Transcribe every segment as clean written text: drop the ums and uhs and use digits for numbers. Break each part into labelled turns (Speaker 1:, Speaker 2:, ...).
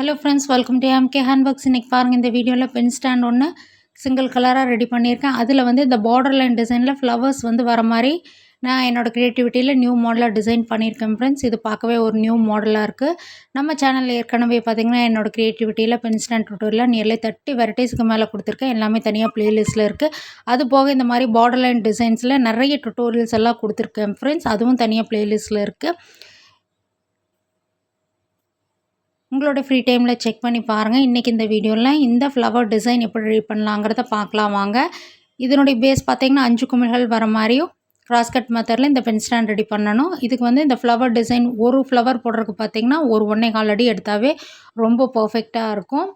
Speaker 1: Hello friends, welcome to MK handworks. இன்றைக்கி பாருங்கள், இந்த வீடியோவில் பென் ஸ்டாண்ட் ஒன்று சிங்கிள் கலராக ரெடி பண்ணியிருக்கேன். அதில் வந்து இந்த பார்டர் லைன் டிசைனில் ஃப்ளவர்ஸ் வந்து வர மாதிரி நான் என்னோடய க்ரியேட்டிவிட்டியில் நியூ மாடலாக டிசைன் பண்ணியிருக்கேன் ஃப்ரெண்ட்ஸ். இது பார்க்கவே ஒரு நியூ மாடலாக இருக்குது. நம்ம சேனலில் ஏற்கனவே பார்த்திங்கன்னா என்னோடய க்ரியேட்டிவிட்டியில் பென் ஸ்டாண்ட் டுட்டோரியலில் நியர்லி 30 வெரைட்டிஸ்க்கு மேலே கொடுத்துருக்கேன். எல்லாமே தனியாக ப்ளேலிஸ்ட்டில் இருக்குது. அது போக இந்த மாதிரி பார்டர் லைன் டிசைன்ஸில் நிறைய டுட்டோரியல்ஸ் எல்லாம் கொடுத்துருக்கேன் ஃப்ரெண்ட்ஸ். அதுவும் தனியாக ப்ளேலிஸ்ட்டில் இருக்குது. உங்களோட ஃப்ரீ டைமில் செக் பண்ணி பாருங்கள். இன்றைக்கி இந்த வீடியோவில் இந்த ஃப்ளவர் டிசைன் எப்படி ரெடி பண்ணலாங்கிறத பார்க்கலாம் வாங்க. இதனுடைய பேஸ் பார்த்திங்கன்னா 5 குமிழ்கள் வர மாதிரியும் கிராஸ்கட் மெத்தடில் இந்த பென் ஸ்டாண்ட் ரெடி பண்ணணும். இதுக்கு வந்து இந்த ஃப்ளவர் டிசைன் ஒரு ஃப்ளவர் போடுறதுக்கு பார்த்திங்கன்னா ஒரு 1.25 அடி எடுத்தாவே ரொம்ப பர்ஃபெக்டாக இருக்கும்.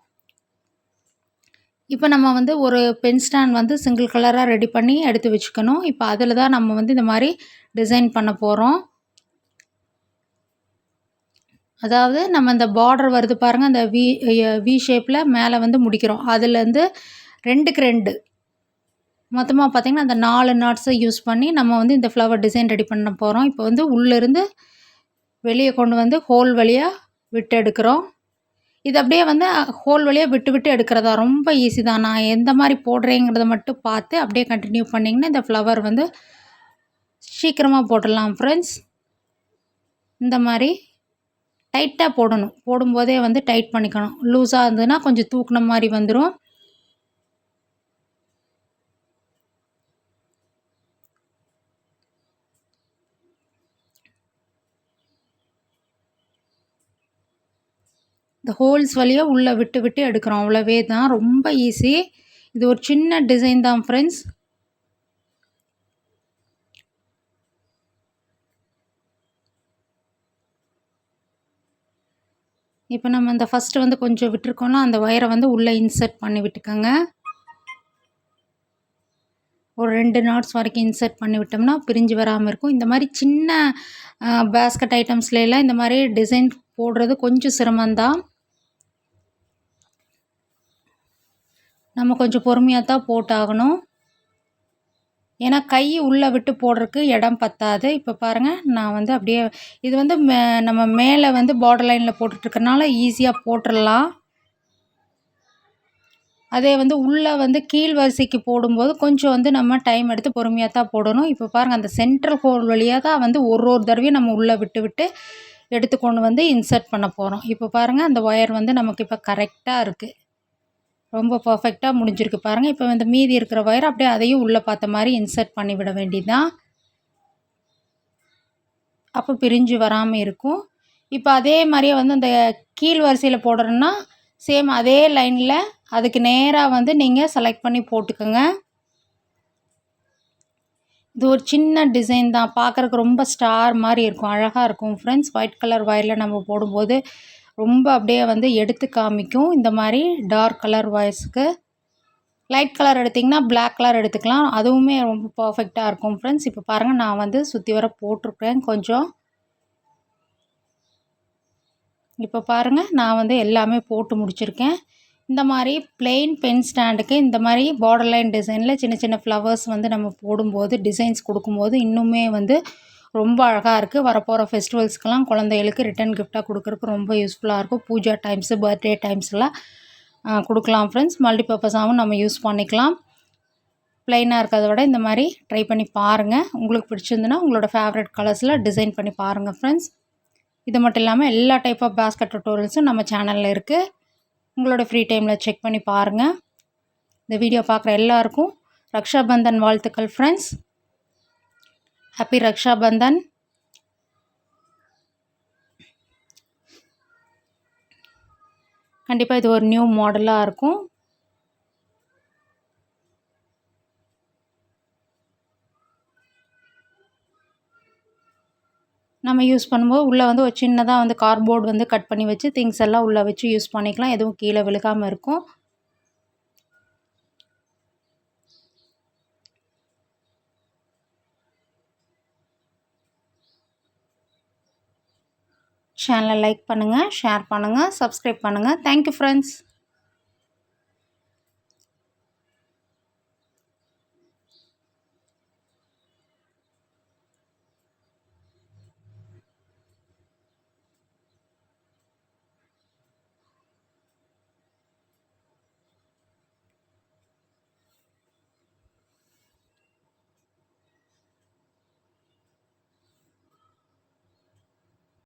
Speaker 1: இப்போ நம்ம வந்து ஒரு பென் ஸ்டாண்ட் வந்து சிங்கிள் கலராக ரெடி பண்ணி எடுத்து வச்சுக்கணும். இப்போ அதில் தான் நம்ம வந்து இந்த மாதிரி டிசைன் பண்ண போகிறோம். அதாவது நம்ம இந்த பார்டர் வருது பாருங்கள், அந்த வி ஷேப்பில் மேலே வந்து முடிக்கிறோம். அதுலேருந்து 2க்கு 2 மொத்தமாக பார்த்திங்கன்னா அந்த 4 நாட்ஸை யூஸ் பண்ணி நம்ம வந்து இந்த ஃப்ளவர் டிசைன் ரெடி பண்ண போகிறோம். இப்போ வந்து உள்ளேருந்து வெளியே கொண்டு வந்து ஹோல் வழியாக விட்டு எடுக்கிறோம். இது அப்படியே வந்து ஹோல் வழியாக விட்டு விட்டு எடுக்கிறதா ரொம்ப ஈஸி தான். நான் எந்த மாதிரி போடுறேங்கிறத மட்டும் பார்த்து அப்படியே கண்டினியூ பண்ணிங்கன்னா இந்த ஃப்ளவர் வந்து சீக்கிரமாக போட்டுடலாம் ஃப்ரெண்ட்ஸ். இந்த மாதிரி டைட்டாக போடணும். போடும்போதே வந்து டைட் பண்ணிக்கணும். லூஸாக இருந்ததுன்னா கொஞ்சம் தூக்குன மாதிரி வந்துடும். இந்த ஹோல்ஸ் வழியாக உள்ளே விட்டு விட்டு எடுக்கிறோம். அவ்வளவே தான், ரொம்ப ஈஸி. இது ஒரு சின்ன டிசைன் தான் ஃப்ரெண்ட்ஸ். இப்போ நம்ம இந்த ஃபஸ்ட்டு வந்து கொஞ்சம் விட்டுருக்கோம்னா அந்த ஒயரை வந்து உள்ளே இன்சர்ட் பண்ணி விட்டுக்கோங்க. ஒரு 2 நாட்ஸ் வரைக்கும் இன்சர்ட் பண்ணி விட்டோம்னா பிரிஞ்சு வராமல் இருக்கும். இந்த மாதிரி சின்ன பேஸ்கட் ஐட்டம்ஸ்லாம் இந்த மாதிரி டிசைன் போடுறது கொஞ்சம் சிரமம்தான். நம்ம கொஞ்சம் பொறுமையாக தான் போட்டாகணும். ஏன்னா கை உள்ளே விட்டு போடுறதுக்கு இடம் பத்தாது. இப்போ பாருங்கள், நான் வந்து அப்படியே இது வந்து நம்ம மேலே வந்து பார்டர் லைனில் போட்டுட்ருக்கறனால ஈஸியாக போட்டுடலாம். அதே வந்து உள்ளே வந்து கீழ் வரிசைக்கு போடும்போது கொஞ்சம் வந்து நம்ம டைம் எடுத்து பொறுமையாக தான் போடணும். இப்போ பாருங்கள், அந்த சென்ட்ரல் ஹோல் வழியாக தான் வந்து ஒரு தடவையும் நம்ம உள்ளே விட்டு விட்டு எடுத்து கொண்டு வந்து இன்சர்ட் பண்ண போகிறோம். இப்போ பாருங்கள், அந்த ஒயர் வந்து நமக்கு இப்போ கரெக்டாக இருக்குது. ரொம்ப பர்ஃபெக்டாக முடிஞ்சிருக்கு பாருங்கள். இப்போ வந்து மீதி இருக்கிற ஒயர் அப்படியே அதையும் உள்ளே பார்த்த மாதிரி இன்சர்ட் பண்ணி விட வேண்டியதுதான். அப்போ பிரிஞ்சு வராமல் இருக்கும். இப்போ அதே மாதிரியே வந்து அந்த கீழ் வரிசையில் போடுறோன்னா சேம் அதே லைனில் அதுக்கு நேராக வந்து நீங்கள் செலக்ட் பண்ணி போட்டுக்கோங்க. இது ஒரு சின்ன டிசைன் தான், பார்க்குறக்கு ரொம்ப ஸ்டார் மாதிரி இருக்கும், அழகாக இருக்கும் ஃப்ரெண்ட்ஸ். ஒயிட் கலர் ஒயரில் நம்ம போடும்போது ரொம்ப அப்படியே வந்து எடுத்து காமிக்கும். இந்த மாதிரி டார்க் கலர் ஒயர்ஸுக்கு லைட் கலர் எடுத்திங்கன்னா பிளாக் கலர் எடுத்துக்கலாம். அதுவுமே ரொம்ப பர்ஃபெக்டாக இருக்கும் ஃப்ரெண்ட்ஸ். இப்போ பாருங்கள், நான் வந்து சுற்றி வர போட்டிருக்கேன் கொஞ்சம். இப்போ பாருங்கள், நான் வந்து எல்லாமே போட்டு முடிச்சிருக்கேன். இந்த மாதிரி பிளெயின் பென் ஸ்டாண்டுக்கு இந்த மாதிரி பார்டர் லைன் டிசைனில் சின்ன சின்ன ஃப்ளவர்ஸ் வந்து நம்ம போடும்போது டிசைன்ஸ் கொடுக்கும்போது இன்னுமே வந்து ரொம்ப அழகாக இருக்குது. வரப்போகிற ஃபெஸ்டிவல்ஸ்க்கெலாம் குழந்தைகளுக்கு ரிட்டன் கிஃப்டாக கொடுக்குறக்கு ரொம்ப யூஸ்ஃபுல்லாக இருக்கும். பூஜா டைம்ஸு, பர்த்டே டைம்ஸ்லாம் கொடுக்கலாம் ஃப்ரெண்ட்ஸ். மல்டிபர்பஸாகவும் நம்ம யூஸ் பண்ணிக்கலாம். ப்ளைனாக இருக்கிறத விட இந்த மாதிரி ட்ரை பண்ணி பாருங்கள். உங்களுக்கு பிடிச்சிருந்துன்னா உங்களோட ஃபேவரட் கலர்ஸில் டிசைன் பண்ணி பாருங்கள் ஃப்ரெண்ட்ஸ். இது மட்டும் இல்லாமல் எல்லா டைப் ஆஃப் பேஸ்கட் டுட்டோரியல்ஸும் நம்ம சேனலில் இருக்குது. உங்களோட ஃப்ரீ டைமில் செக் பண்ணி பாருங்கள். இந்த வீடியோ பார்க்குற எல்லாருக்கும் ரக்ஷாபந்தன் வாழ்த்துக்கள் ஃப்ரெண்ட்ஸ். ஹாப்பி ரக்ஷாபந்தன். கண்டிப்பாக இது ஒரு நியூ மாடலாக இருக்கும். நம்ம யூஸ் பண்ணும்போது உள்ளே வந்து ஒரு சின்னதாக வந்து கார்ட்போர்டு வந்து கட் பண்ணி வச்சு திங்ஸ் எல்லாம் உள்ளே வச்சு யூஸ் பண்ணிக்கலாம். எதுவும் கீழே விழுகாமல் இருக்கும். சேனலை லைக் பண்ணுங்கள், ஷேர் பண்ணுங்கள், சப்ஸ்கிரைப் பண்ணுங்கள். Thank you friends.